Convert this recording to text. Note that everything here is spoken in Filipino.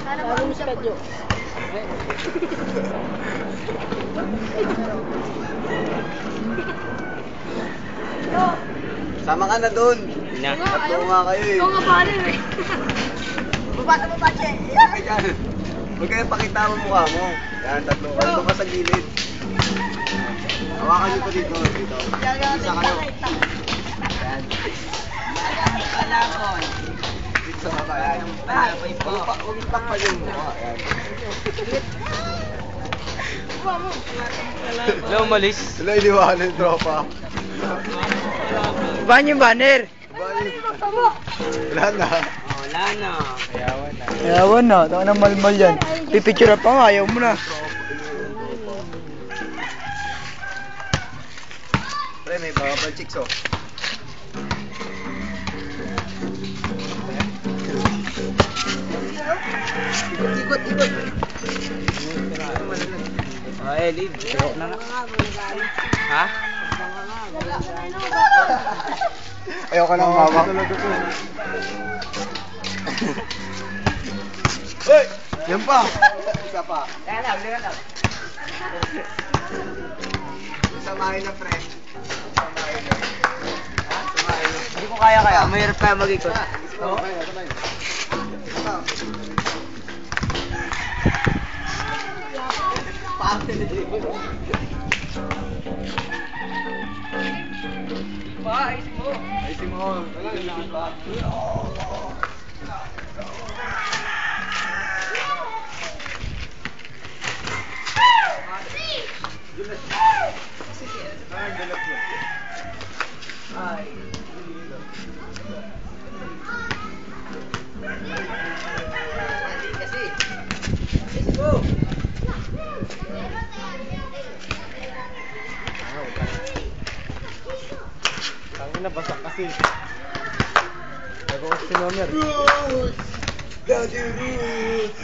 Lagong schedule. Sama ka na dun. Tatlo nga kayo eh. Oo nga pala eh. Baba, che. Yan. Huwag kayo pakita mo mukha mo. Yan, tatlo ka. Ito ka sa gilid. Hawakan nyo ko dito. Dito. Isa kayo. Yan. Kalakon. Dito sa baba. Yan. Huwag itakpan yung mukha. Yan. Wala umalis. Wala iniwanan yung tropa. Ibahan yung banner. Wala na. Wala na. Ayawan na. Taka na malmal yan. Pipicture pa nga. Ayaw mo na. Pre, may bawal chicks oh. Ikot. Lead. Joke na nga. Ha? Ayoko na mama. Hoy! Yan pa! Isa pa. Teka lang. Samahin na, pre. Samahin na. Ha? Samahin na. Hindi ko kaya. Mahirap kaya mag-ikot. Sabay. Ayusin mo. Wala, lalaki pa. Tangin na basak kasi. Nag-uus si Nomer. Daddy Ruth!